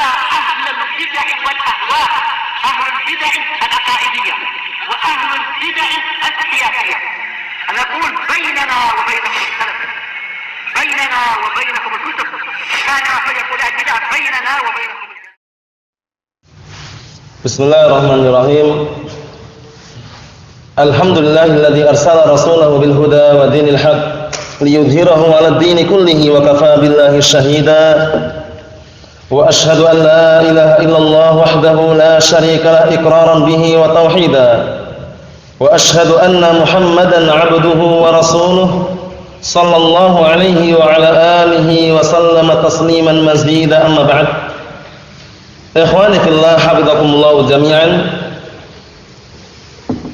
على أهل البدع والأهواء، أهل البدع العقائدية وأهل البدع السياسية. أنا أقول بيننا وبينكم السلف، بيننا وبينكم الكتب، كان فيقول البدع بيننا وبينكم. Bismillahirrahmanirrahim. Alhamdulillahilladzi arsala rasulahu bil huda wa dinil haq liyudhhirahu 'alad dini kullihi wa kafaa billahi shahida. Wa asyhadu an la ilaha illallah wahdahu la syarika lahu iqraran bihi wa tauhida. Wa asyhadu anna Muhammadan 'abduhu wa rasuluhu sallallahu alaihi wa ala alihi wa sallama tasliman mazida, amma ba'd. Ikhwani fillah, hafizakumullah jami'an.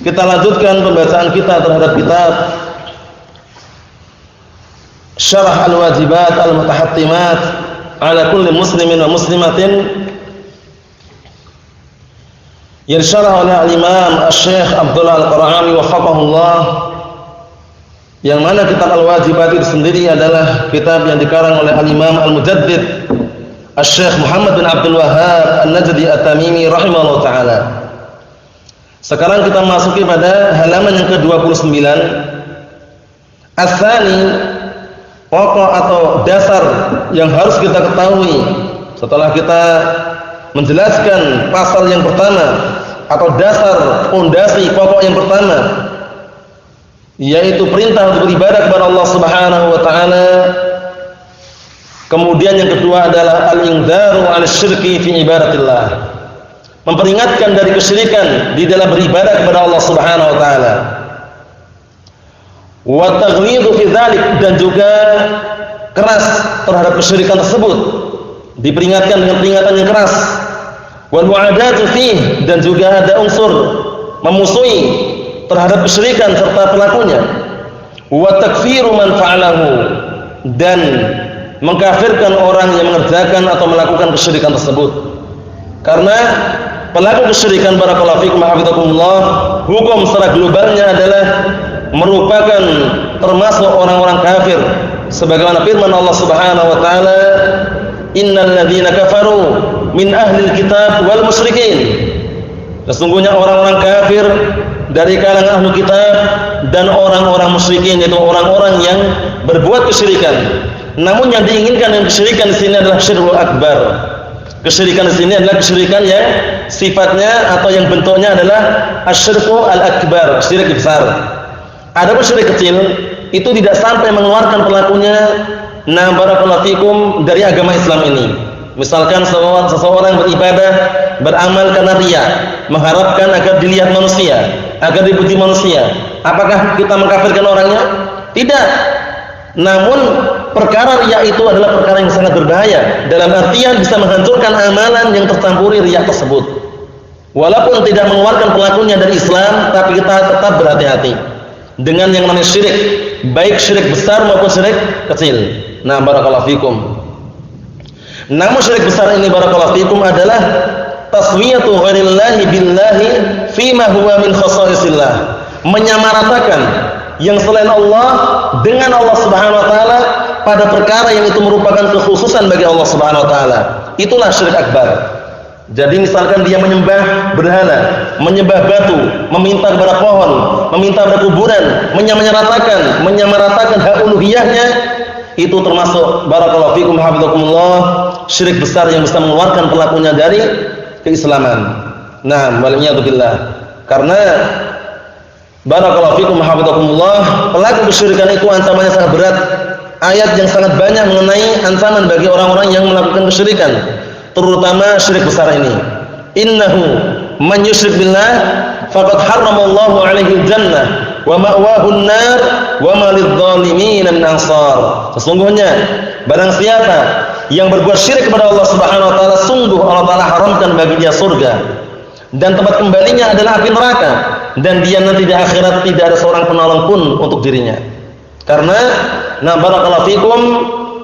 Kita lanjutkan pembacaan kita terhadap kitab Syarah al-Wajibat al-Mutahattimat ala kulli muslimin wa muslimatin yang disyarah oleh al-Imam Asy-Syaikh Abdullah Al-Qara'awi wafaqahullah, yang mana kitab al-Wajibat itu sendiri adalah kitab yang dikarang oleh al-Imam al-Mujaddid Asy-Syaikh Muhammad bin Abdul Wahhab An-Najdi At-Tamimi rahimahullah ta'ala. Sekarang kita masuki pada halaman yang ke-29. As-tsani, pokok atau dasar yang harus kita ketahui setelah kita menjelaskan pasal yang pertama atau dasar pondasi pokok yang pertama, yaitu perintah untuk beribadah kepada Allah Subhanahu wa taala. Kemudian yang kedua adalah al-indzaru 'ala syirki fi ibadatillah, memperingatkan dari kesyirikan di dalam beribadah kepada Allah Subhanahu wa taala. Wa taghlidhu fi dzalik, dan juga keras terhadap kesyirikan tersebut, diperingatkan dengan peringatan yang keras. Wal mu'adatu fihi, dan juga ada unsur memusuhi terhadap kesyirikan serta pelakunya. Wa takfiru man fa'alahu, dan mengkafirkan orang yang mengerjakan atau melakukan kesyirikan tersebut. Karena pelaku kesyirikan, barakallahu fikum hafizakumullah, hukum secara globalnya adalah merupakan termasuk orang-orang kafir, sebagaimana firman Allah Subhanahu wa taala, innal ladzina kafaru min ahlil kitab wal musyrikin, sesungguhnya orang-orang kafir dari kalangan ahli kitab dan orang-orang musyrikin, yaitu orang-orang yang berbuat kesyirikan. Namun yang diinginkan dengan kesyirikan di sini adalah syirkul akbar. Kesyirikan di sini adalah kesyirikan yang sifatnya atau yang bentuknya adalah asyirku al-akbar, syirik besar. Adapun syirik kecil itu tidak sampai mengeluarkan pelakunya barakallahu fikum dari agama Islam ini. Misalkan seseorang beribadah, beramal karena riya, mengharapkan agar dilihat manusia, agar dipuji manusia. Apakah kita mengkafirkan orangnya? Tidak. Namun perkara riya itu adalah perkara yang sangat berbahaya, dalam artian bisa menghancurkan amalan yang tercampuri riya tersebut. Walaupun tidak mengeluarkan pelakunya dari Islam, tapi kita tetap berhati-hati dengan yang namanya syirik, baik syirik besar maupun syirik kecil. Nah, barakallahu fikum. Namun syirik besar ini, barakallahu fikum, adalah taswiyatu ghairillahi billahi fima huwa min khasaisillah, menyamaratakan yang selain Allah dengan Allah Subhanahu wa taala pada perkara yang itu merupakan kekhususan bagi Allah Subhanahu wa taala. Itulah syirik akbar. Jadi misalkan dia menyembah berhala, menyembah batu, meminta kepada pohon, meminta kepada kuburan, menyamaratakan hak uluhiyahnya, itu termasuk barakallahu fikum hafizakumullah syirik besar yang bisa mengeluarkan pelakunya dari keislaman. Nah, waliyadu billah. Karena barakallahu fikum hafizakumullah, pelaku kesyirikan itu ancamannya sangat berat. Ayat yang sangat banyak mengenai ancaman bagi orang-orang yang melakukan kesyirikan, terutama syirik besar ini. Innahu man yusyrik billah faqad harramallahu 'alaihi al-jannah wa ma'wahu an-nar wa ma lidh-dhalimin min ansar. Sesungguhnya barang siapa yang berbuat syirik kepada Allah Subhanahu wa taala, sungguh Allah taala haramkan bagi dia surga dan tempat kembalinya adalah api neraka, dan dia nanti di akhirat tidak ada seorang penolong pun untuk dirinya. Karena barakallahu fikum,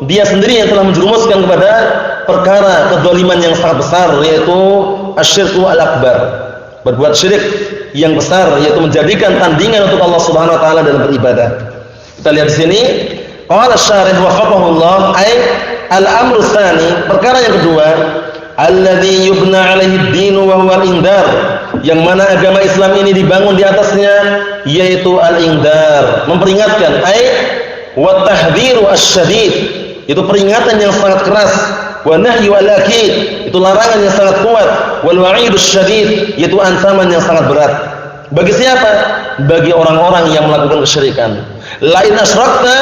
dia sendiri yang telah menjerumuskan kepada perkara kedzaliman yang sangat besar, yaitu asyirku al-akbar, berbuat syirik yang besar, yaitu menjadikan tandingan untuk Allah Subhanahu wa taala dalam beribadah. Kita lihat di sini, qala asy-syarih wafaqahullah, ai al-amru tsani, perkara yang kedua, alladzi yubna 'alaihi ad-din wa huwa al-indar, yang mana agama Islam ini dibangun di atasnya yaitu al-indar, memperingatkan, ai wa tahdhiru asy-syadid, itu peringatan yang sangat keras, wa nahyu al-akid, itu larangan yang sangat kuat, wal wa'idu syadid, yaitu ancaman yang sangat berat. Bagi siapa? Bagi orang-orang yang melakukan kesyirikan. La in asyrakta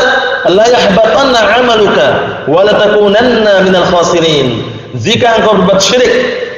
la yahbatanna 'amaluka wa la takunanna minal khasirin. Jika engkau berbuat syirik,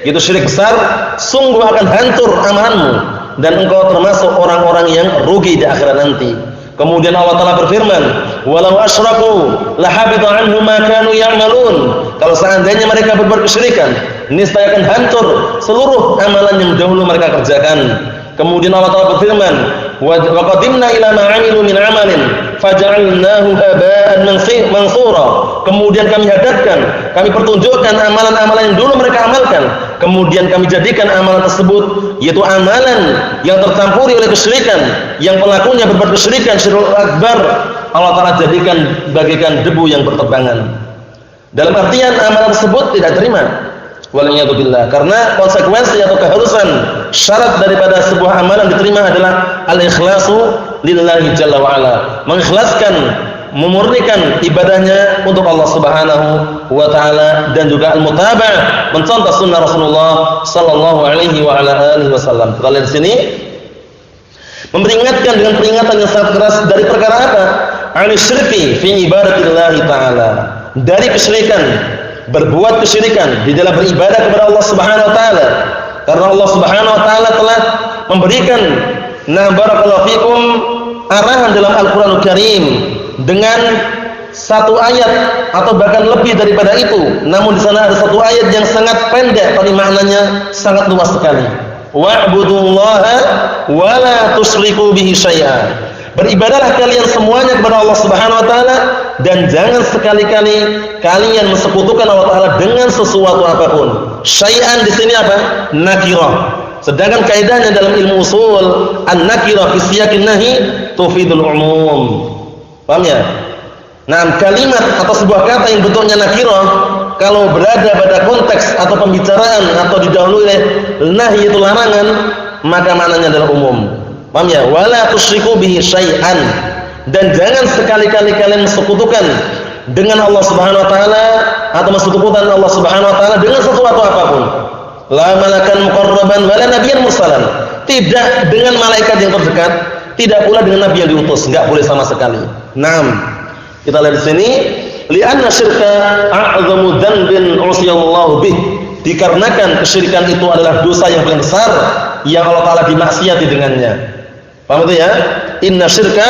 itu syirik besar, sungguh akan hancur amalanmu dan engkau termasuk orang-orang yang rugi di akhirat nanti. Kemudian Allah Ta'ala berfirman, walau asyraku lahabita anhum ma kanu ya'malun. Kalau seandainya mereka berbuat kesyirikan, niscaya akan hancur seluruh amalan yang dahulu mereka kerjakan. Kemudian Allah Ta'ala berfirman, wa qadimna ila ma 'amilu min 'amalin faj'alnahu haba'an mansura. Kemudian kami hadapkan, kami pertunjukkan amalan-amalan yang dulu mereka amalkan, kemudian kami jadikan amalan tersebut yaitu amalan yang tercampuri oleh kesyirikan, yang pelakunya berbuat kesyirikan syirkul akbar, Allah Ta'ala jadikan bagaikan debu yang berterbangan. Dalam artian amalan tersebut tidak terima, waliyadzubillah, karena konsekuensi atau keharusan syarat daripada sebuah amalan diterima adalah al-ikhlasu lillahi jalla wa ala, mengikhlaskan, memurnikan ibadahnya untuk Allah Subhanahu wa taala, dan juga al-mutaba'ah, mencontoh sunnah Rasulullah sallallahu alaihi wa ala alihi wasallam. Kita lihat di sini memperingatkan dengan peringatan yang sangat keras dari perkara apa? Al-syirki fi ibadatillah taala, dari kesyirikan, berbuat kesyirikan di dalam beribadah kepada Allah Subhanahu wa taala. Karena Allah Subhanahu wa taala telah memberikan barakallahu fikum arahan dalam Al-Qur'anul Karim dengan satu ayat atau bahkan lebih daripada itu. Namun di sana ada satu ayat yang sangat pendek tapi maknanya sangat luas sekali. Wa'budullaha wa la tusyriku bihi syai'a. Beribadahlah kalian semuanya kepada Allah Subhanahu wa taala dan jangan sekali-kali kalian mensekutukan Allah Taala dengan sesuatu apapun. Syai'an di sini apa? Nakirah. Sedangkan kaidahnya dalam ilmu usul, an-nakirah fi siyaqin nahi tufidul umum. Paham ya? Nah, kalimat atau sebuah kata yang bentuknya nakirah kalau berada pada konteks atau pembicaraan atau didahului oleh nahi itu larangan, maka maknanya adalah umum. Paham ya? Wala tusyriku bihi syai'an, dan jangan sekali-kali kalian mensekutukan dengan Allah Subhanahu wa taala atau mensekutukan Allah Subhanahu wa taala dengan sesuatu apapun. La malakan muqarraban wala nabiyyan mursalan. Tidak dengan malaikat yang terdekat, tidak pula dengan nabi yang diutus, enggak boleh sama sekali. Naam. Kita lihat di sini, li'anna syirka a'zamu dzanbin usiyallahu bih. Dikarenakan kesyirikan itu adalah dosa yang paling besar yang Allah Taala dimaksiati dengannya. Paham itu ya? Inna syirka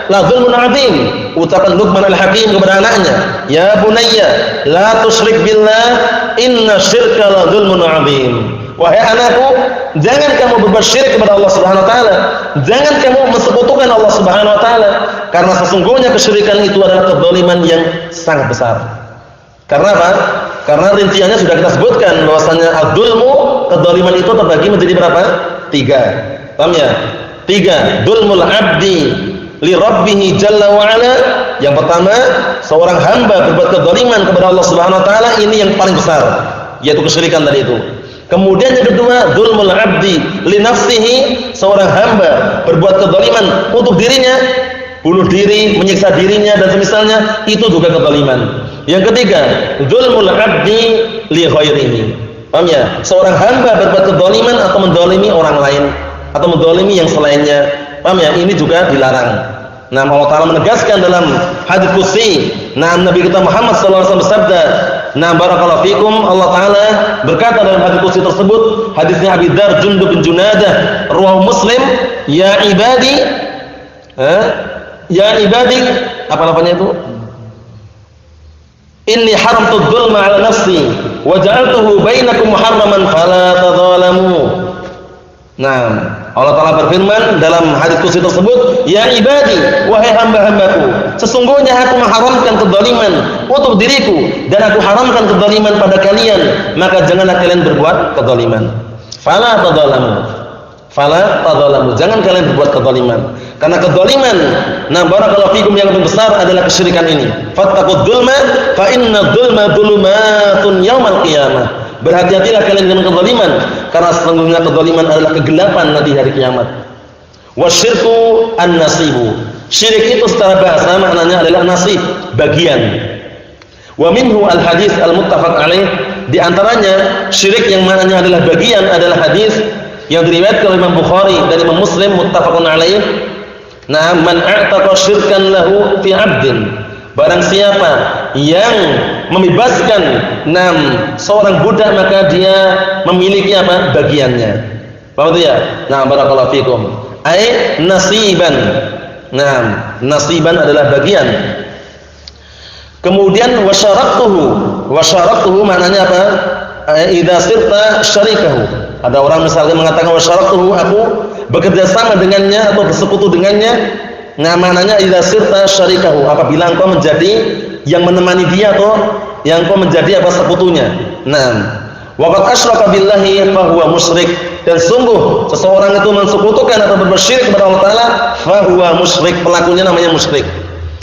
la dzulmun 'adzim. Ucapan Luqman al-Hakim kepada anaknya, "Ya bunayya, la tusyrik billah, inna syirka la dzulmun 'adzim." Wahai anakku, jangan kamu berbuat syirik kepada Allah Subhanahu wa taala. Jangan kamu mensekutukan Allah Subhanahu wa taala, karena sesungguhnya kesyirikan itu adalah kezaliman yang sangat besar. Karena apa? Karena rinciannya sudah kita sebutkan bahwasanya adzulmu, kezaliman itu terbagi menjadi berapa? 3. Paham ya? 3. Dzulmul 'abdi li rabbih jalla wa ala. Yang pertama, seorang hamba berbuat kezaliman kepada Allah Subhanahu wa taala, ini yang paling besar, yaitu kesyirikan tadi itu. Kemudian yang kedua, dzulmul 'abdi li nafsihi, seorang hamba berbuat kezaliman untuk dirinya, bunuh diri, menyiksa dirinya dan semisalnya, itu juga kezaliman. Yang ketiga, dzulmul 'abdi li ghairihi. Paham ya? Seorang hamba berbuat kezaliman atau menzalimi orang lain atau menzalimi yang selainnya. Paham ya? Ini juga dilarang. Nah, Allah Ta'ala menegaskan dalam hadits qudsi, nah Nabi kita Muhammad SAW bersabda, nah barakallahu fikum, Allah Ta'ala berkata dalam hadits qudsi tersebut, hadisnya Abi Dzar Jundub bin Junadah, riwayat Muslim, ya ibadi, ya ibadi, apa namanya itu? Inni haramtu dzulma 'ala nafsi wa ja'altuhu bainakum muharraman fala tadzalamu. Nah, Allah Ta'ala berfirman dalam hadits qudsi tersebut, ya ibadi, wahai hamba-hambaku, sesungguhnya aku mengharamkan kezaliman untuk diriku dan aku haramkan kezaliman pada kalian, maka janganlah kalian berbuat kezaliman. Fala tadzalamu. Fala tadzalamu, jangan kalian berbuat kezaliman. Karena kedzaliman, nah barakallahu fikum, yang lebih besar adalah kesyirikan ini. Fattaqud dzulma fa inna dzulma dzulumatun yaumal qiyamah. Berhati-hatilah kalian dengan kedzaliman, karena sesungguhnya kedzaliman adalah kegelapan nanti hari kiamat. Wasyirku an-nasibu. Syirik itu secara bahasa maknanya adalah nasib, bagian. Wa minhu al-hadis al-muttafaq alaih. Di antaranya syirik yang maknanya adalah bagian adalah hadis yang diriwayatkan oleh Imam Bukhari dan Imam Muslim muttafaqun alaih. Nah, man a'taqa syirkan lahu fi 'abdin. Barang siapa yang membebaskan seorang budak, maka dia memiliki apa? Bagiannya. Paham itu ya? Nah, barakallahu fikum. Ai nasiban. Nah, nasiban adalah bagian. Kemudian wasyaraktuhu maknanya apa? Idza sirta syarikahu. Ada orang misalnya mengatakan wasyaraktuhu, aku bekerja sama dengannya atau bersekutu dengannya. Nah, maknanya idza sirta syarikahu, apabila engkau menjadi yang menemani dia atau yang engkau menjadi apa? Sekutunya. Nah, waqad asyraka billahi fa huwa musyrik. Dan sungguh seseorang itu mensekutukan atau bersyirik kepada Allah Taala, fa huwa musyrik, pelakunya namanya musyrik.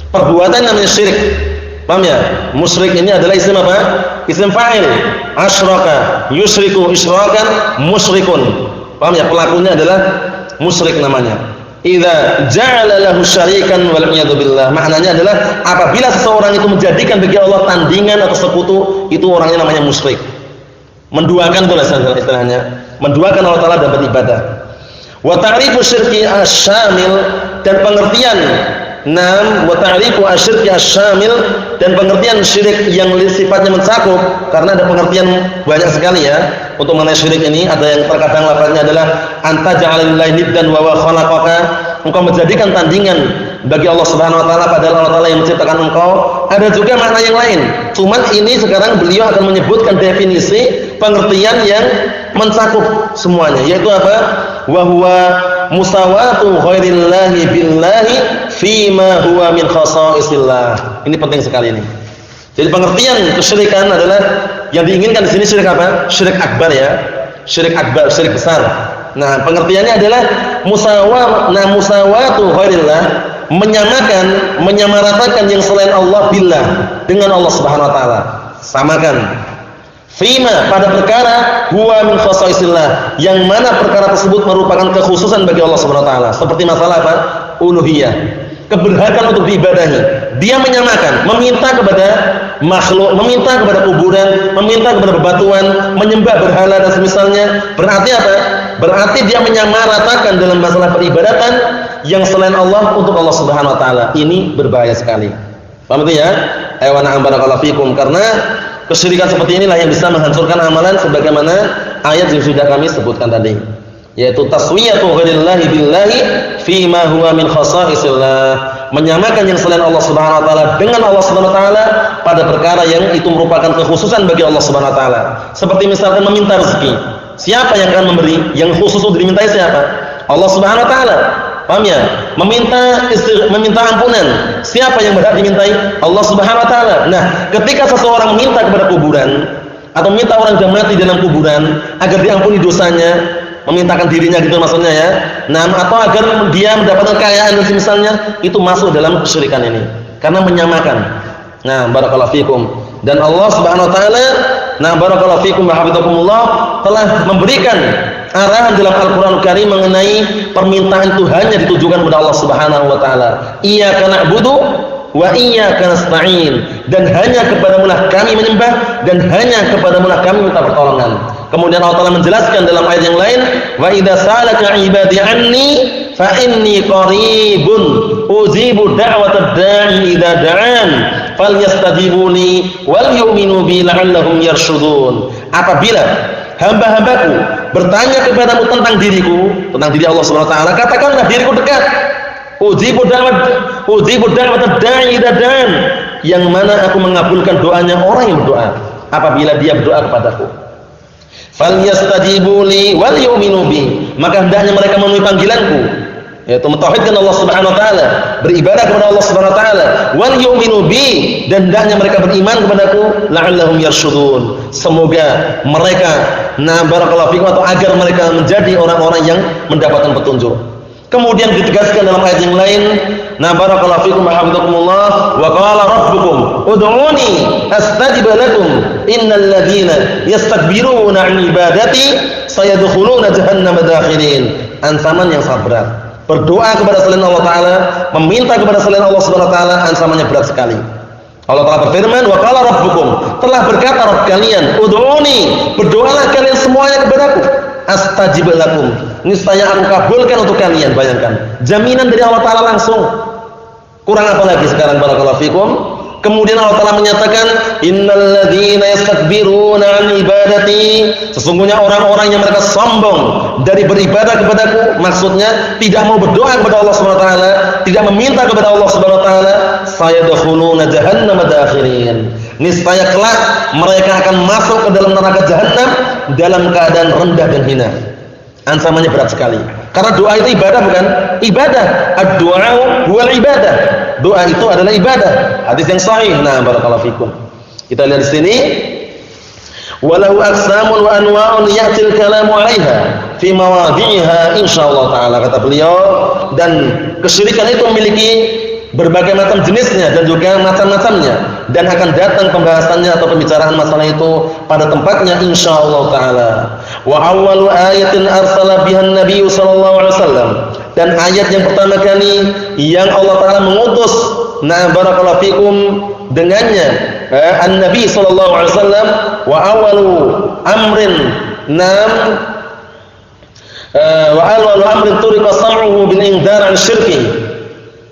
Perbuatan namanya syirik. Paham ya? Musyrik ini adalah isim apa? Isim fa'il. Asyraka yusyriku isyrakan musyrikun. Paham ya? Pelakunya adalah musyrik namanya. Idza ja'ala lahu syarikan wal iyadu billah. Maknanya adalah apabila seseorang itu menjadikan bagi Allah tandingan atau sekutu, itu orangnya namanya musyrik. Menduakan pula istilahnya. Menduakan Allah Taala dalam beribadah. Wa ta'rifu syirki asy-syamil, dan pengertian wa ta'rifu asy-syirki asy-syamil, dan pengertian syirik yang sifatnya mencakup, karena ada pengertian banyak sekali ya untuk mengenai syirik ini. Ada yang terkadang lafaznya adalah anta ja'ala lillahi niddan wa huwa khalaqaka, engkau menjadikan tandingan bagi Allah Subhanahu wa taala padahal Allah Taala yang menciptakan engkau. Ada juga makna yang lain. Cuman ini sekarang beliau akan menyebutkan definisi pengertian yang mencakup semuanya, yaitu apa? Wa huwa musawatu ghairillahi billahi fima huwa min khasaisillah. Ini penting sekali ini. Jadi pengertian kesyirikan adalah yang diinginkan di sini syirik apa? Syirik akbar ya. Syirik akbar, syirik besar. Nah, pengertiannya adalah musawatu ghairillah, menyamaratakan yang selain Allah billah dengan Allah Subhanahu wa taala. Samakan. Fima, pada perkara huwa min khasaisillah, yang mana perkara tersebut merupakan kekhususan bagi Allah Subhanahu wa taala. Seperti masalah apa? Uluhiyah. Keberhakan untuk diibadahi. Dia menyamakan, meminta kepada makhluk, meminta kepada kuburan, meminta kepada bebatuan, menyembah berhala dan semisalnya. Berarti apa? Berarti dia menyamaratakan dalam masalah peribadatan yang selain Allah untuk Allah Subhanahu wa taala. Ini berbahaya sekali. Paham itu ya? Ayo na'am barakallahu fikum. Karena kesyirikan seperti inilah yang bisa menghancurkan amalan sebagaimana ayat yang sudah kami sebutkan tadi, yaitu taswiyatu ghairillahi billahi fi ma huwa min khasaisillah, menyamakan yang selain Allah Subhanahu wa taala dengan Allah Subhanahu wa taala pada perkara yang itu merupakan kekhususan bagi Allah Subhanahu wa taala. Seperti misalkan meminta rezeki. Siapa yang akan memberi? Yang khusus untuk dimintai siapa? Allah Subhanahu wa taala. Paham ya? Meminta ampunan. Siapa yang berhak dimintai? Allah Subhanahu wa taala. Nah, ketika seseorang meminta kepada kuburan atau meminta orang yang mati dalam kuburan agar diampuni dosanya, memintakan dirinya gitu maksudnya ya. Nah, atau agar dia mendapatkan kekayaan misalnya, itu masuk dalam kesyirikan ini. Karena menyamakan. Nah, barakallahu fikum. Dan Allah Subhanahu wa taala, nah barakallahu fikum wa hafizakumullah, telah memberikan arahan dalam Al-Qur'an Karim mengenai permintaan itu hanya ditujukan kepada Allah Subhanahu wa taala. Iyyaka na'budu wa iyyaka nasta'in, dan hanya kepadamu-lah kami menyembah dan hanya kepadamu-lah kami minta pertolongan. Kemudian Allah Taala menjelaskan dalam ayat yang lain, wa idza salaka 'ibadi 'anni fa inni qaribun ujibu da'watad da'i idza da'an falyastajibuni wal yu'minu bi la'allahum yarshudun. Apabila hamba-hambaku bertanya kepadamu tentang diriku, tentang diri Allah Subhanahu wa taala, katakanlah diriku dekat. Ujibu da'watad da'i idza da'an, yang mana aku mengabulkan doanya orang yang berdoa apabila dia berdoa kepadaku. Falyastajibu li wal yu'minu bi, maka hendaknya mereka memenuhi panggilanku, yaitu mentauhidkan Allah Subhanahu wa taala, beribadah kepada Allah Subhanahu wa taala, wal yu'minu bi, dan hendaknya mereka beriman kepadaku, la'allahum yarshudun, semoga mereka barakallahu fikum, atau agar mereka menjadi orang-orang yang mendapatkan petunjuk. Kemudian ditegaskan dalam ayat yang lain, nah barakallahu fikum wa hafizakumullah, wa qala rabbukum ud'uni astajib lakum innal ladzina yastakbiruna 'an ibadati sayadkhuluna jahannama dakhirin. Ancaman yang sangat berat. Berdoa kepada selain Allah taala, meminta kepada selain Allah Subhanahu wa taala, ancamannya berat sekali. Allah Ta'ala berfirman, wa qala rabbukum, telah berkata Rabb kalian, ud'uni, berdoalah kalian semuanya kepadaku, astajib lakum, niscaya aku kabulkan untuk kalian. Bayangkan, jaminan dari Allah Ta'ala langsung. Kurang apa lagi sekarang barakallahu fikum? Kemudian Allah Ta'ala menyatakan, innal ladzina yastakbiruna 'an ibadati, sesungguhnya orang-orang yang mereka sombong dari beribadah kepadaku, maksudnya tidak mau berdoa kepada Allah Subhanahu wa taala, tidak meminta kepada Allah Subhanahu wa taala, sayadkhuluna jahannama dakhirin. Niscaya kelak mereka akan masuk ke dalam neraka jahanam dalam keadaan rendah dan hina. Ancamannya berat sekali. Karena doa itu ibadah bukan? Ibadah. Ad-du'a huwal ibadah. Doa itu adalah ibadah. Hadis yang sahih. Nah, barakallahu fikum. Kita lihat di sini. Walahu aqsamun wa anwa'un ya'til kalamu 'alaiha fi mawadhi'iha insyaallah taala, kata beliau, dan kesyirikan itu memiliki berbagai macam jenisnya dan juga macam-macamnya, dan akan datang pembahasannya atau pembicaraan masalah itu pada tempatnya insyaallah taala. Wa awwalu ayatin arsala biha an-nabiy sallallahu alaihi wasallam, dan ayat yang pertama kali yang Allah taala mengutus barakallahu fikum dengannya an-nabi sallallahu alaihi wasallam, wa awwalu amrin wa awwalu amrin turiqa sam'uhu bil indar an syirki,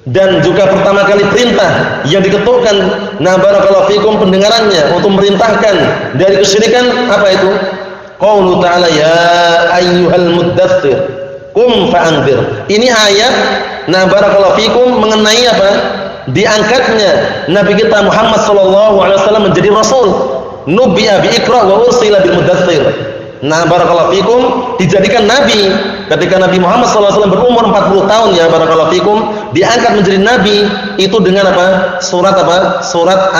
dan juga pertama kali perintah yang diketukan barakallahu fikum pendengarannya untuk memerintahkan dari kesyirikan, apa itu? Qaulu ta'ala ya ayyuhal muddatsir qum fa'anzir. Ini ayat barakallahu fikum mengenai apa? Diangkatnya Nabi kita Muhammad sallallahu alaihi wasallam menjadi rasul. Nubiya bi Iqra wa ursila bil muddatsir. Barakallahu fikum, dijadikan nabi ketika Nabi Muhammad sallallahu alaihi wasallam berumur 40 tahun ya barakallahu fikum, diangkat menjadi nabi itu dengan apa? Surat apa? Surat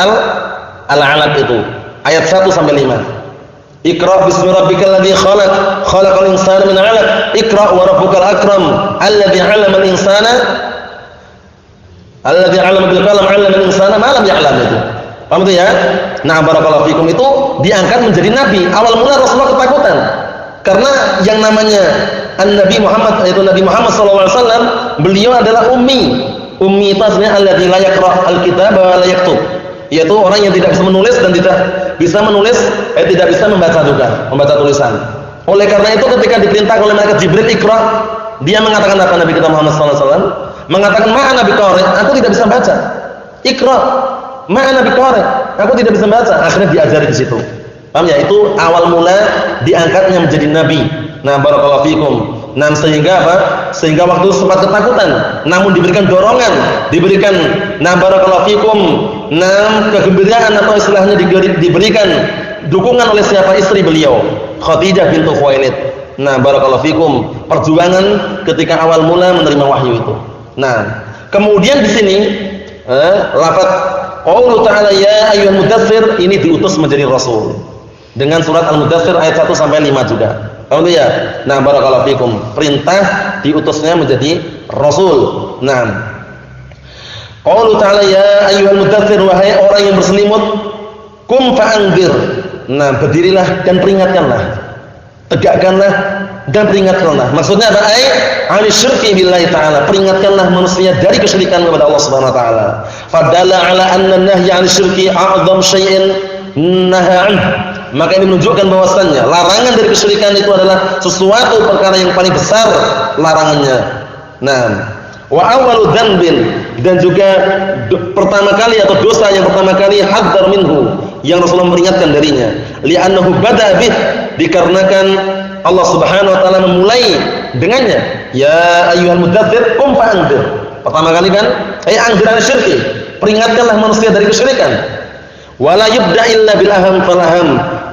Al-Alaq itu. Ayat 1 sampai 5. Iqra bismi rabbikal ladzi khalaq, khalaqal insana min 'alaq, Iqra wa rabbukal akram, alladzi 'allamal insana alladzi 'allama bil qalam, 'allamal insana ma lam ya'lam itu. Paham itu ya? Barakallahu fikum itu diangkat menjadi nabi. Awal mula Rasulullah ketakutan. Karena yang namanya Nabi Muhammad, yaitu Nabi Muhammad sallallahu alaihi wasallam, beliau adalah ummi. Ummi itu artinya alladzi la yaqra' al-kitaba wa la yaktub. Yaitu orang yang tidak bisa menulis dan tidak bisa menulis, tidak bisa membaca juga, membaca tulisan. Oleh karena itu ketika diperintah oleh malaikat Jibril Iqra, dia mengatakan apa Nabi kita Muhammad sallallahu alaihi wasallam? Mengatakan ma'ana biqari', aku tidak bisa baca. Iqra, ma'ana biqari', aku tidak bisa baca. Akhirnya diajari di situ. Paham ya? Itu awal mula diangkatnya menjadi nabi. Barakallahu fikum. Sehingga apa? Sehingga waktu sempat ketakutan, namun diberikan dorongan, diberikan barakallahu fikum, kegembiraan atau istilahnya diberikan dukungan oleh siapa? Istri beliau, Khadijah bintu Khuwailid. Barakallahu fikum, perjuangan ketika awal mula menerima wahyu itu. Kemudian di sini lafaz qaulu ta'ala ya ayyuhal muddatsir ini diutus menjadi rasul dengan surat Al-Muddatsir ayat 1 sampai 5 juga. Paham ya? Barakallahu fikum, perintah diutusnya menjadi rasul. Qaulu ta'ala ya ayyuhal muddatsir, wahai orang yang berselimut, kum fa'anzir. Berdirilah dan peringatkanlah. Tegakkanlah dan peringatkanlah. Maksudnya apa? Ani syirki billahi ta'ala, peringatkanlah manusia dari kesyirikan kepada Allah Subhanahu wa taala. Fadalla ala anna nahya 'anil syirki a'dham syai'in naha 'anhu. Maka ini menunjukkan bahwasannya larangan dari kesyirikan itu adalah sesuatu perkara yang paling besar larangannya. Wa awwalu dzanbin, dan juga pertama kali atau dosa yang pertama kali hadzar minhu, yang Rasulullah memperingatkan darinya. Li'annahu bada'a bih, dikarenakan Allah Subhanahu wa taala memulai dengannya. Ya ayyuhal muddatsir qum fa'anzir. Pertama kali kan, anzir syirki, peringatkanlah manusia dari kesyirikan. Wala yubda illa bil aham fal aham,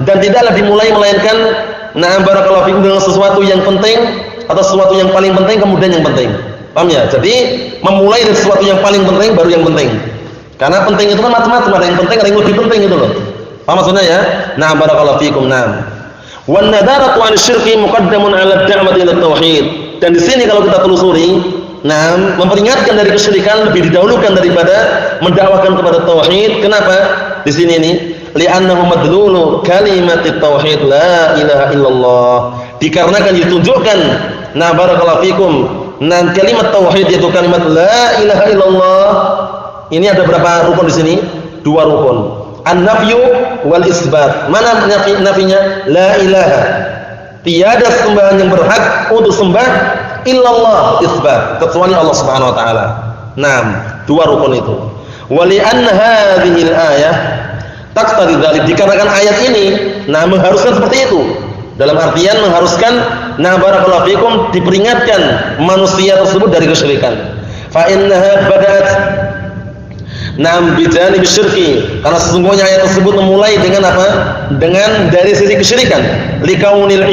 dan tidaklah dimulai melainkan barakallahu fikum dengan sesuatu yang penting atau sesuatu yang paling penting kemudian yang penting. Paham ya? Jadi memulai dari sesuatu yang paling penting baru yang penting. Karena penting itu kan macam-macam, ada yang penting, ada yang lebih penting itu loh. Paham maksudnya ya? Barakallahu fikum. Wan nadaratu 'anil syirki muqaddamun 'ala ad-da'wati ila tauhid. Dan di sini kalau kita telusuri, memperingatkan dari kesyirikan lebih didahulukan daripada mendakwakan kepada tauhid. Kenapa? Di sini nih, li'annahu madlulu kalimatit tauhid la ilaha illallah. Dikarenakan ditunjukkan, barakallahu fikum, kalimat tauhid yaitu kalimat la ilaha illallah. Ini ada berapa rukun di sini? 2 rukun. An-nafyu wal isbat. Mana nafinya? La ilaha. Tiada sembahan yang berhak untuk sembah illallah, isbat, kecuali Allah Subhanahu wa taala. 2 rukun itu. Wa li anna hadhihi al-ayah taqtadi dzalik. Dikarenakan ayat ini mengharuskan seperti itu. Dalam artian mengharuskan barakallahu fikum diperingatkan manusia tersebut dari kesyirikan. Fa innaha bada'at bijani bisyirki, karena sesungguhnya ayat tersebut memulai dengan apa? Dengan dari sisi kesyirikan. Likaunil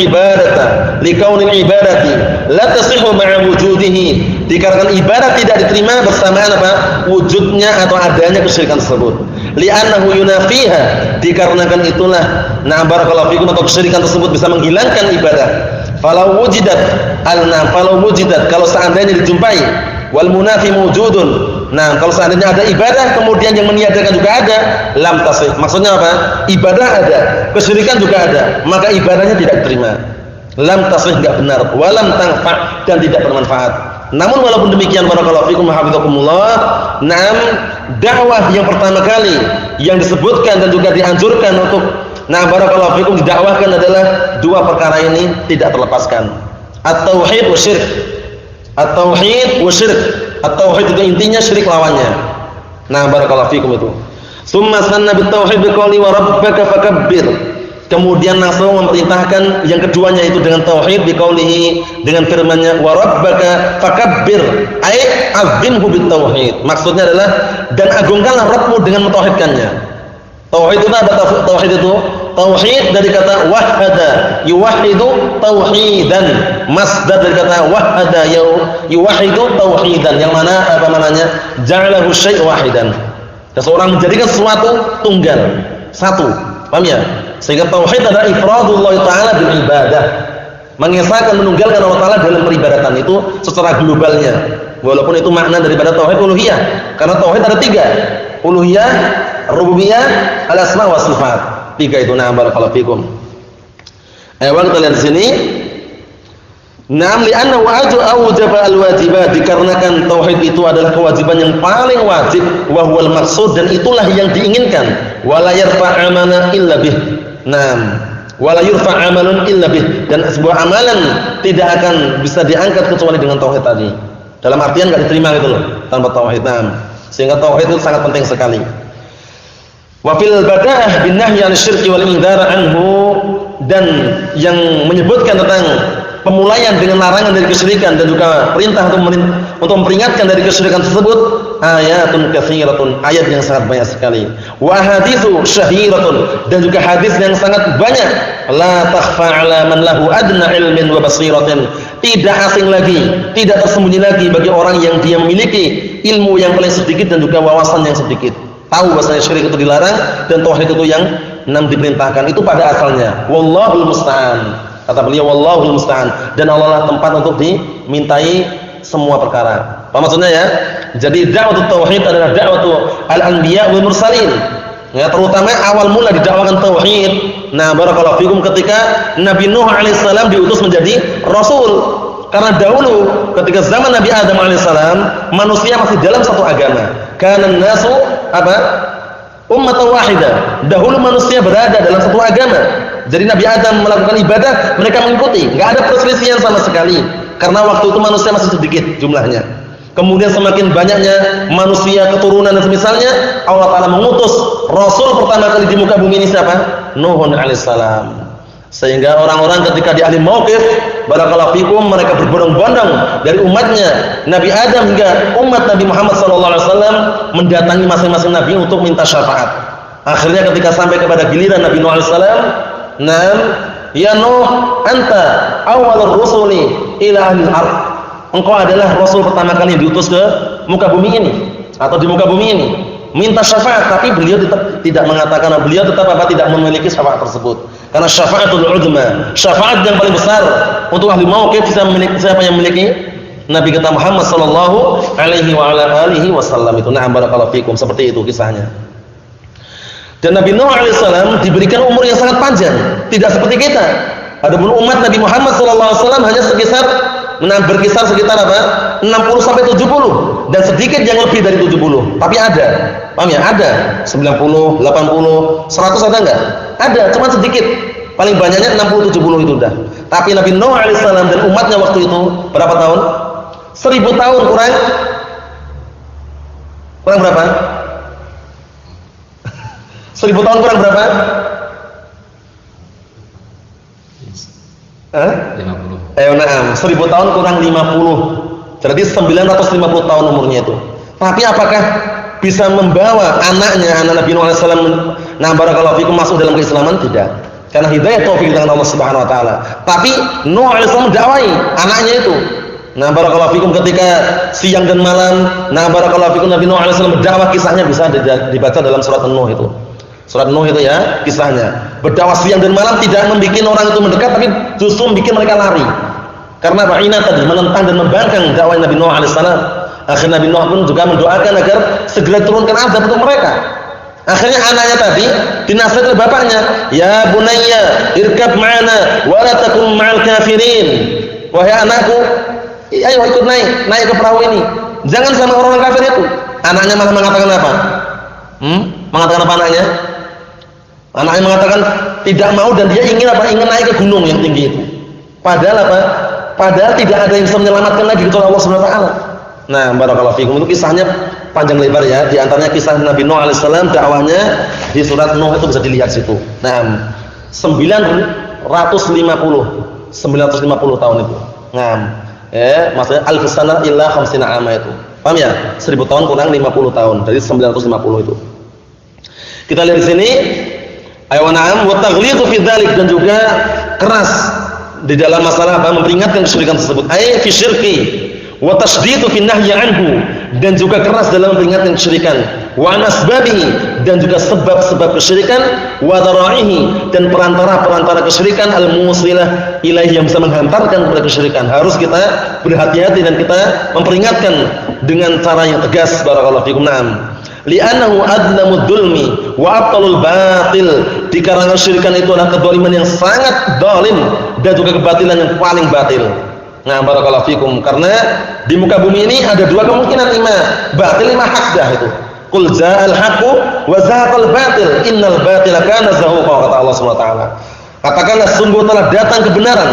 ibadati la tasihhu ma'a wujudihi. Dikarenakan ibadah tidak diterima bersamaan apa? Wujudnya atau adanya kesyirikan tersebut. Li'annahu yunafiha. Dikarenakan itulah barakallahu fikum atau kesyirikan tersebut bisa menghilangkan ibadah. Falau wujidat kalau seandainya dijumpai wal munafi mawjudun. Kalau seandainya ada ibadah kemudian yang meniadakan juga ada, lam tasih. Maksudnya apa? Ibadah ada, kesyirikan juga ada, maka ibadahnya tidak diterima. Lam tasih, enggak benar, walam tanfa, dan tidak bermanfaat. Namun walaupun demikian, barakallahu fikum wa hafizakumullah, dakwah yang pertama kali yang disebutkan dan juga dianjurkan untuk barakallahu fikum didakwahkan adalah 2 perkara ini tidak terlepaskan. At-tauhid wa syirk. At-tauhid wa syirk. At-tauhid itu intinya, syirik lawannya. Barakallahu fikum itu. Tsumma sanna bit-tauhid biqouli wa rabbaka fakabbir. Kemudian langsung memerintahkan yang keduanya itu dengan tauhid biqaulihi, dengan firman-Nya wa rabbaka fakabbir, ai azimhu bit-tauhid. Maksudnya adalah dan agungkanlah Rabbmu dengan mentauhidkannya. Tauhid itu apa? Tauhid itu tauhid dari kata wahada, yuwahidu tauhidan. Masdar dari kata wahada, yuwahidu tauhidan, yang mana apa mananya? Ja'alahu syai' wahidan. Seseorang menjadikan sesuatu tunggal, satu. Paham ya? Sehingga tauhid adalah ifradullah taala bil ibadah. Mengesahkan, menunggalkan Allah taala dalam peribadatan itu secara globalnya. Walaupun itu makna daripada tauhid uluhiyah. Karena tauhid ada 3. Uluhiyah, rububiyah, al-asma wa sifat. 3 itu. Barakallahu fikum. Kita lihat di sini. Li'annahu awjaba al-wajibat. Dikarenakan tauhid itu adalah kewajiban yang paling wajib, wa huwal maqsud, dan itulah yang diinginkan. Wala yarfa' amana illa bih. Wala yurfa' amalun illa bih. Dan sebuah amalan tidak akan bisa diangkat kecuali dengan tauhid tadi. Dalam artian enggak diterima gitu loh tanpa tauhid. Sehingga tauhid itu sangat penting sekali. Wa fil bada'ah bin nahyi 'anil syirki wal indhar anhu, dan yang menyebutkan tentang pemulaian dengan larangan dari kesyirikan dan juga perintah untuk memperingatkan dari kesyirikan tersebut, ayatun katsiratun, ayat yang sangat banyak sekali. Wa haditsu syahiratun, dan juga hadis yang sangat banyak. La takhfa 'ala man lahu adna ilmin wa basiratin. Tidak asing lagi, tidak tersembunyi lagi bagi orang yang dia memiliki ilmu yang paling sedikit dan juga wawasan yang sedikit. Tahu bahwasanya syirik itu dilarang dan tauhid itu yang diperintahkan. Itu pada asalnya. Wallahul musta'an. Kata beliau wallahul musta'an, dan Allah lah tempat untuk dimintai semua perkara. Apa maksudnya ya? Jadi dakwah tauhid adalah dakwah al-anbiya wal mursalin. Ya, terutama awal mula didakwakan tauhid. Barakallahu fikum ketika Nabi Nuh alaihissalam diutus menjadi rasul. Karena dahulu ketika zaman Nabi Adam alaihissalam manusia masih dalam satu agama. Kana nasu ummatan wahidah. Dahulu manusia berada dalam satu agama. Jadi Nabi Adam melakukan ibadah, mereka mengikuti, enggak ada perselisihan sama sekali. Karena waktu itu manusia masih sedikit jumlahnya. Kemudian semakin banyaknya manusia, keturunan dan semisalnya, Allah Ta'ala mengutus Rasul pertama kali di muka bumi ini siapa? Nuhun alaihissalam. Sehingga orang-orang ketika di ahli mauqif, barakallahu fikum, mereka berbondong-bondong dari umatnya Nabi Adam hingga umat Nabi Muhammad SAW mendatangi masing-masing Nabi untuk minta syafaat. Akhirnya ketika sampai kepada giliran Nabi Nuh alaihissalam, ya Nuh, anta awalur rusuli ila ahlil ardh. Engkau adalah Rasul pertama kali yang diutus ke muka bumi ini atau di muka bumi ini. Minta syafaat, tapi beliau tetap tidak mengatakan, beliau tetap tidak memiliki syafaat tersebut. Karena syafaatul uzma, syafaat yang paling besar, untuk ahli mauqif siapa yang memiliki Nabi kita Muhammad sallallahu alaihi wa ala alihi wasallam itu. Na'am barakallahu fikum, seperti itu kisahnya. Dan Nabi Nuh alaihissalam diberikan umur yang sangat panjang, tidak seperti kita. Adapun umat Nabi Muhammad sallallahu alaihi wasallam hanya berkisar sekitar 60 sampai 70 dan sedikit yang lebih dari 70. Tapi ada. Paham ya? Ada 90, 80, 100 ada enggak? Ada, cuma sedikit. Paling banyaknya 60 70 itu udah. Tapi Nabi Nuh alaihissalam dan umatnya waktu itu berapa tahun? 1000 tahun kurang berapa? 1000 tahun kurang berapa? 50. Ayo na'am, 1000 tahun kurang 50. Berarti 950 tahun umurnya itu. Tapi apakah bisa membawa anaknya, anak Nabi Nuh alaihissalam, nah barakallahu fikum, masuk dalam keislaman? Tidak. Karena hidayah taufik dari Allah Subhanahu wa taala. Tapi Nuh alaihissalam dakwai anaknya itu. Nah barakallahu fikum, ketika siang dan malam, nah barakallahu fikum, Nabi Nuh alaihissalam berdakwah, kisahnya bisa dibaca dalam surat Nuh itu. Surat Nuh itu ya, kisahnya. Berdakwah siang dan malam, tidak membuat orang itu mendekat, tapi justru membuat mereka lari. Karena Ba'ina tadi menentang dan membangkang dakwah Nabi Nuh alaihissalam. Akhirnya Nabi Nuh pun juga mendoakan agar segera turunkan azab untuk mereka. Akhirnya anaknya tadi dinasihat oleh bapaknya, "Ya bunayya, irkab ma'ana wa la takun ma'al kafirin." Wahai anakku, ayo ikut naik ke perahu ini. Jangan sama orang kafir itu. Anaknya malah mengatakan apa? Mengatakan apa anaknya? Anaknya mengatakan tidak mau dan dia ingin apa? Ingin naik ke gunung yang tinggi itu. Padahal apa? Padahal tidak ada yang bisa menyelamatkan lagi kecuali Allah Subhanahu wa taala. Nah, barakallahu fikum, itu kisahnya panjang lebar ya. Di antaranya kisah Nabi Nuh alaihissalam, dakwahnya di surat Nuh itu bisa dilihat situ. Nah, 950 tahun itu. Nah, maksudnya al-sanah illa 50 ama itu. Paham ya? 1000 tahun kurang 50 tahun. Dari 950 itu. Kita lihat di sini, ayo na'am wa taghlidhu fi dzalik, dan juga keras di dalam masalah apa? Memperingatkan kesyirikan tersebut. Ai fi syirki wa tasdidu fi nahyi anhu, dan juga keras dalam memperingatkan kesyirikan. Wa nasbabihi, dan juga sebab-sebab kesyirikan, wa dara'ihi, dan perantara-perantara kesyirikan al-musilah ilaihi, yang bisa menghantarkan kepada kesyirikan. Harus kita berhati-hati dan kita memperingatkan dengan cara yang tegas. Barakallahu fikum. Na'am. Li'annahu adlamud dzulmi wa abtalul batil, dikarenakan kesyirikan itu adalah kedzaliman yang sangat zalim dan juga kebatilan yang paling batil. Nah, barakallahu fikum, karena di muka bumi ini ada dua kemungkinan, ima batil, ima hak dah itu. Qul ja'al haqqu wa zahaqal batil, innal batila kana zahuqa, kata Allah Subhanahu wa taala. Katakanlah sungguh telah datang kebenaran,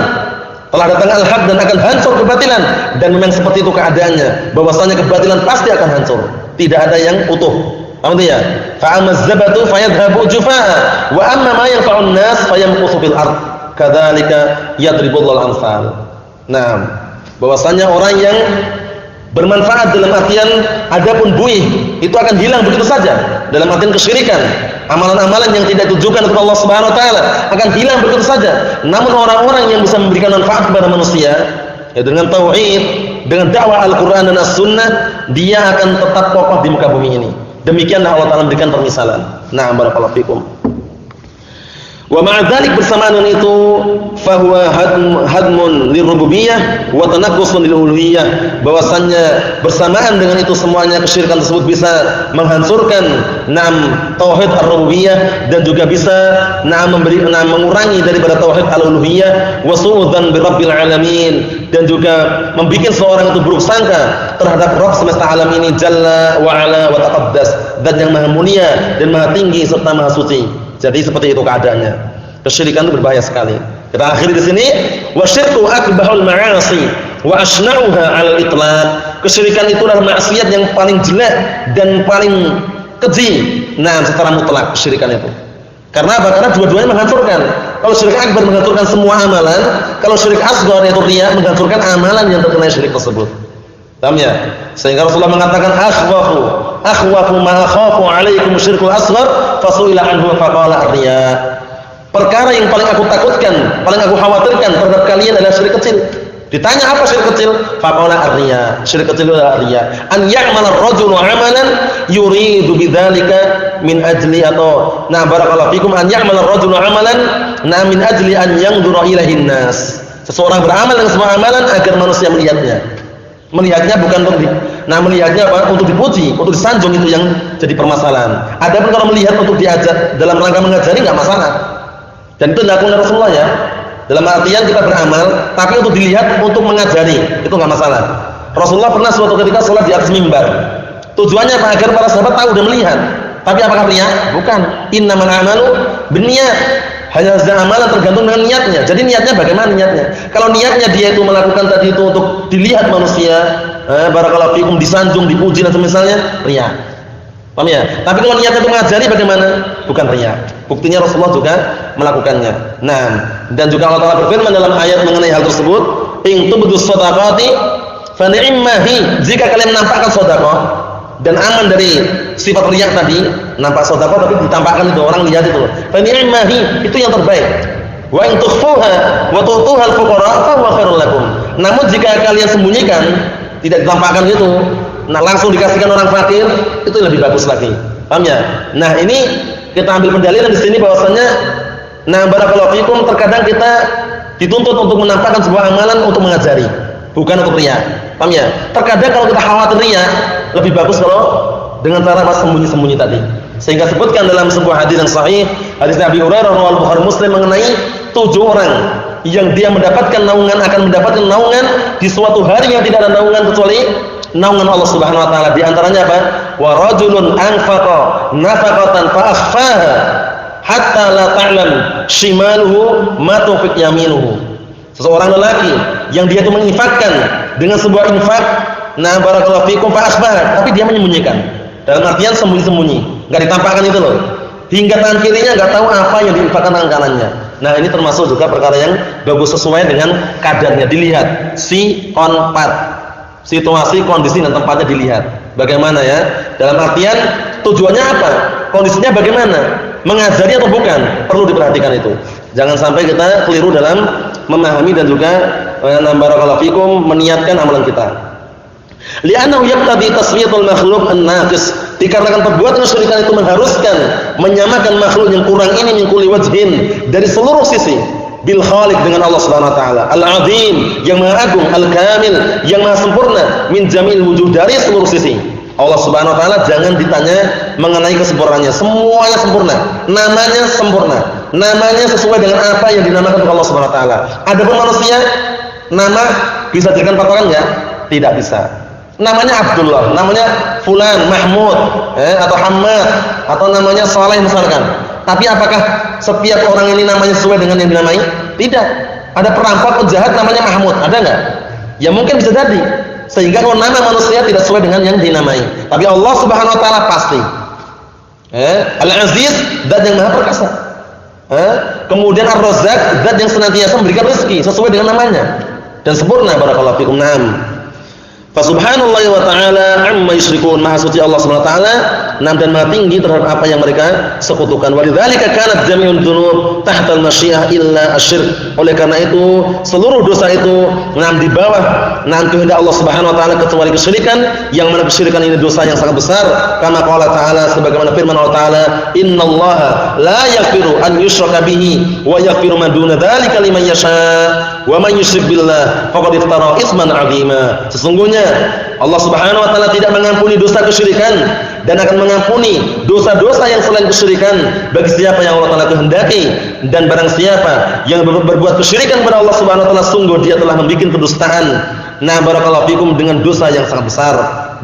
telah datang al-haq, dan akan hancur kebatilan. Dan memang seperti itu keadaannya, bahwasanya kebatilan pasti akan hancur. Tidak ada yang utuh. Paham ya? Fa amaz zabatu fayadhhabu jufaa wa amma ma yanfa'un nas fayamqutu fil ard. Kadzalika yadribullahu al-amsal. Nah, bahwasanya orang yang bermanfaat dalam artian adapun buih itu akan hilang begitu saja. Dalam artian kesyirikan, amalan-amalan yang tidak ditujukan kepada Allah Subhanahu wa taala akan hilang begitu saja. Namun orang-orang yang bisa memberikan manfaat kepada manusia, ya, dengan tauhid, dengan dakwah Al-Qur'an dan As-Sunnah, dia akan tetap kokoh di muka bumi ini. Demikianlah Allah Ta'ala memberikan permisalan. Nah, barakallahu fikum. Wa ma'a dzalik, bersamaan dengan itu, fahuwa hadmun lirububiyah wa tanaqqusun liluluhiyah, bahwasannya bersamaan dengan itu semuanya kesyirikan tersebut bisa menghancurkan tauhid ar-rububiyah, dan juga bisa mengurangi daripada tauhid al-uluhiyah, wa su'udzan bi rabbil alamin, dan juga membuat seorang itu buruk sangka terhadap Rabb semesta alam ini, jalla wa ala wa taqaddas, dan yang maha mulia dan maha tinggi serta maha suci. Jadi seperti itu keadaannya. Kesyirikan itu berbahaya sekali. Kita akhiri di sini, wasyirku akbahul ma'asi wa asna'uha 'alal itlaq. Kesyirikan itu adalah maksiat yang paling jelek dan paling keji. Nah, secara mutlak kesyirikan itu. Karena apa? Karena dua-duanya menghancurkan. Kalau syirik akbar menghancurkan semua amalan, kalau syirik asghar yaitu riya menghancurkan amalan yang terkena syirik tersebut. Paham ya? Sehingga Rasulullah mengatakan akhwafu ma akhafu 'alaikum syirkul asghar fasu'ila anhu faqala ar-riya. Perkara yang paling aku takutkan, paling aku khawatirkan terhadap kalian adalah syirik kecil. Ditanya apa syirik kecil? Faqala ar-riya. Syirik kecil adalah riya. An ya'mala ar-rajulu 'amalan yuridu bidzalika min ajli, atau barakallahu fikum, an ya'mala ar-rajulu 'amalan min ajli an yanzura ilaihi an-nas. Seseorang beramal dengan sebuah amalan agar manusia melihatnya. Melihatnya bukan untuk melihatnya apa? Untuk dipuji, untuk disanjung, itu yang jadi permasalahan. Adapun kalau melihat untuk diajar dalam rangka mengajari enggak masalah. Dan itu dilakukan Rasulullah ya. Dalam artian kita beramal tapi untuk dilihat, untuk mengajari, itu enggak masalah. Rasulullah pernah suatu ketika sholat di atas mimbar. Tujuannya apa? Agar para sahabat tahu dan melihat. Tapi apakah riya? Bukan. Innamal a'malu binniyat. Hanya saja amalan tergantung dengan niatnya. Jadi niatnya bagaimana niatnya? Kalau niatnya dia itu melakukan tadi itu untuk dilihat manusia, barakallahu fikum, disanjung, dipuji dan semisalnya, riya. Paham ya? Tapi kalau niatnya itu mengajari bagaimana? Bukan riya. Buktinya Rasulullah juga melakukannya. Nah, dan juga Allah Ta'ala berfirman dalam ayat mengenai hal tersebut, in tubdus shadaqati fa ni'mahi. Jika kalian menampakkan sedekah dan aman dari sifat riya tadi, nampak sedekah tapi ditampakkan itu, orang lihat itu, fa ni'mahi, itu yang terbaik. Wa in tukhfuha wa tu'tuha al-fuqara fa huwa khairul lakum. Namun jika kalian sembunyikan, tidak ditampakkan itu, langsung dikasihkan orang fakir, itu lebih bagus lagi. Paham ya? Nah, ini kita ambil pendalilan di sini bahwasanya barakallahu fikum, terkadang kita dituntut untuk menampakkan sebuah amalan untuk mengajari, bukan untuk riya. Paham ya? Terkadang kalau kita khawatir riya, lebih bagus kalau dengan cara sembunyi-sembunyi tadi. Sehingga sebutkan dalam sebuah hadis yang sahih, hadis Nabi Hurairah riwayat Bukhari Muslim mengenai 7 orang yang dia mendapatkan naungan, akan mendapatkan naungan di suatu hari yang tidak ada naungan kecuali naungan Allah Subhanahu wa taala. Di antaranya apa? Wa rajulun anfaqa nafaqatan fa akhfaha hatta la ta'lam shimaluhu ma tunfiq yaminuhu. Seseorang lelaki yang dia itu menginfakkan dengan sebuah infak, barakallahu fikum, fa akhfaha, tapi dia menyembunyikan. Dalam artian sembunyi-sembunyi, enggak ditampakkan itu loh. Hingga tangan kirinya enggak tahu apa yang diinfakkan tangan kanannya. Nah, ini termasuk juga perkara yang bagus sesuai dengan kadarnya, dilihat si tempat, situasi, kondisi dan tempatnya dilihat. Bagaimana ya? Dalam artian tujuannya apa? Kondisinya bagaimana? Mengajari atau bukan? Perlu diperhatikan itu. Jangan sampai kita keliru dalam memahami dan juga barakallahu fikum meniatkan amalan kita. Li'annahu yaqtadi taswiyatul makhluq an-naqis. Dikarenakan perbuatan kesyirikan itu mengharuskan menyamakan makhluk yang kurang ini min kulli wajhin, dari seluruh sisi, bil khaliq, dengan Allah Subhanahu wa taala, al-azim, yang maha agung, al-kamil, yang maha sempurna, min jamil wujuh, dari seluruh sisi. Allah Subhanahu wa taala jangan ditanya mengenai kesempurnaannya, semuanya sempurna, namanya sempurna, namanya sesuai dengan apa yang dinamakan oleh Allah Subhanahu wa taala. Adapun manusia, nama bisa dijadikan patokan enggak? Tidak bisa. Namanya Abdullah, namanya Fulan, Mahmud, atau Hamad, atau namanya Saleh misalkan. Tapi apakah setiap orang ini namanya sesuai dengan yang dinamai? Tidak. Ada perampok, penjahat namanya Mahmud, ada enggak? Ya mungkin bisa jadi. Sehingga kalau nama manusia tidak sesuai dengan yang dinamai. Tapi Allah Subhanahu wa taala pasti. Al-Aziz, zat yang maha perkasa. Kemudian Ar-Razzaq, zat yang senantiasa memberikan rezeki sesuai dengan namanya dan sempurna. Barakallahu fikum. Naam. Fa subhanallahi wa ta'ala amma yusyrikun. Maha suci Allah Subhanahu wa taala dan maha tinggi terhadap apa yang mereka sekutukan. Walidzalika kanat jami'un dzunub tahta al-masyiah illa asyirk. Oleh karena itu seluruh dosa itu di bawah kehendak Allah Subhanahu wa taala kecuali kesyirikan, yang mana kesyirikan ini dosa yang sangat besar. Kama qala ta'ala, sebagaimana firman Allah taala, innallaha la yaghfiru an yushraka bihi wa yaghfiru ma duna dzalika liman yasha wa man yusyrik billah faqad iftara isman 'azima. Sesungguhnya Allah Subhanahu wa taala tidak mengampuni dosa kesyirikan dan akan mengampuni dosa-dosa yang selain kesyirikan bagi siapa yang Allah taala kehendaki, dan barang siapa yang berbuat kesyirikan kepada Allah Subhanahu wa taala, sungguh dia telah membuat kedustaan. Barakallahu fikum, dengan dosa yang sangat besar.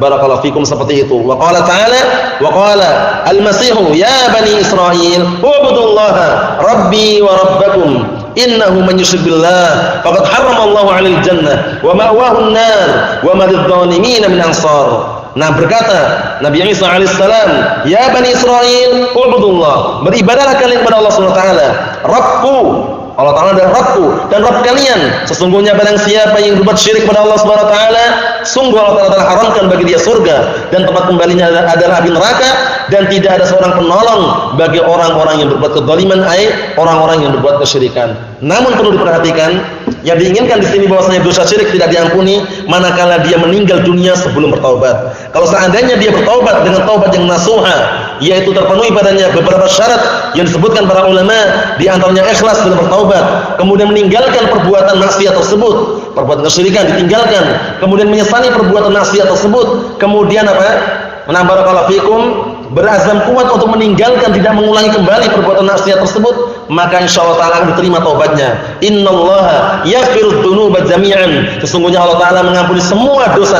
Barakallahu fikum, seperti itu. Wa qala ta'ala, wa qala al-masihu ya bani Israil ubudullaha rabbi wa rabbakum innahu man yusyrik billah faqad harrama Allahu 'alal jannah wa ma'wahu an-nar wa ma lidh-dhalimin min ansar. Berkata Nabi Isa alaihissalam, ya bani Israil ubudullah, beribadahlah kalian kepada Allah Subhanahu wa taala. Rabbku, Allah taala adalah Rabbku dan Rabb kalian. Sesungguhnya barang siapa yang berbuat syirik kepada Allah Subhanahu wa taala, sungguh Allah taala telah haramkan bagi dia surga dan tempat kembalinya adalah api neraka, dan tidak ada seorang penolong bagi orang-orang yang berbuat kezaliman, orang-orang yang berbuat kesyirikan. Namun perlu diperhatikan, yang diinginkan di sini bahwasanya dosa syirik tidak diampuni manakala dia meninggal dunia sebelum bertaubat. Kalau seandainya dia bertaubat dengan taubat yang nasuha, yaitu terpenuhi padanya beberapa syarat yang disebutkan para ulama, di antaranya ikhlas dalam bertaubat, kemudian meninggalkan perbuatan maksiat tersebut, perbuatan kesyirikan ditinggalkan, kemudian menyesali perbuatan maksiat tersebut, kemudian apa? Barakallahu fikum, berazam kuat untuk meninggalkan, tidak mengulangi kembali perbuatan maksiat tersebut, maka insyaallah taala akan diterima taubatnya. Innallaha yaghfirudz dzunuba jami'an. Sesungguhnya Allah taala mengampuni semua dosa.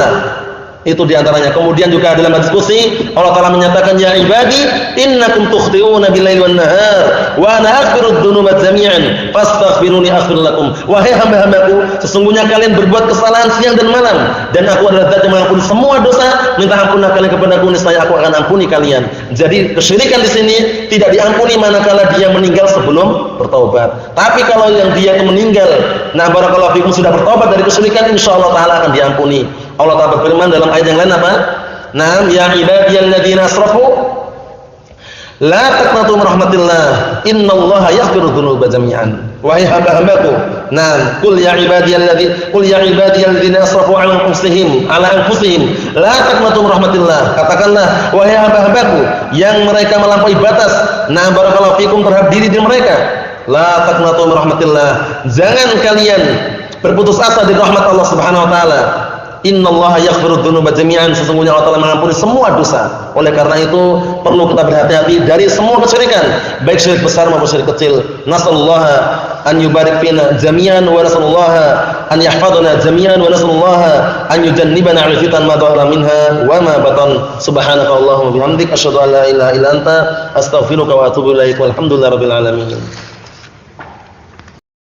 Itu diantaranya. Kemudian juga dalam diskusi Allah Taala menyatakan, ya ibadi innakum tukhti'una bil-laili wan-nahar wa ana aghfirudz dzunuba jami'an fastaghfiruni aghfir lakum. Wahai hamba-hambaku, sesungguhnya kalian berbuat kesalahan siang dan malam, dan aku adalah Zat yang mengampuni semua dosa. Minta ampunlah kalian kepadaku, niscaya aku akan ampuni kalian. Jadi kesyirikan di sini tidak diampuni manakala dia meninggal sebelum bertaubat. Tapi kalau yang dia itu meninggal, barakallahu fikum, sudah bertaubat dari kesyirikan, insyaallah taala akan diampuni. Allah Ta'ala berfirman dalam ayat yang lain apa? Naam ya ibadiyalladzina asrafu la taqnatu min rahmatillah innallaha yaghfirudz dzunuba jami'an. Wahai hamba-hambaku, naam qul ya ibadiyalladzina asrafu ala anfusihim la taqnatu min rahmatillah. Katakanlah wahai hamba-hambaku yang mereka melampaui batas, barakallahu fikum, terhadap diri mereka, la taqnatu min rahmatillah, jangan kalian berputus asa dari rahmat Allah Subhanahu wa taala. Innallaha yaghfirudz dzunuba jami'an. Sesungguhnya Allah Taala mengampuni semua dosa. Oleh karena itu perlu kita berhati-hati dari semua kesyirikan, baik syirik besar maupun syirik kecil. Nasallaha an yubarik fina jami'an wa nasallaha an yahfadzana jami'an wa nasallaha an yujannibana 'al fitan ma dhahara minha wa ma batan. Subhanakallahumma bihamdika asyhadu an la ilaha illa anta astaghfiruka wa atubu ilaik. Walhamdulillahirabbil alamin.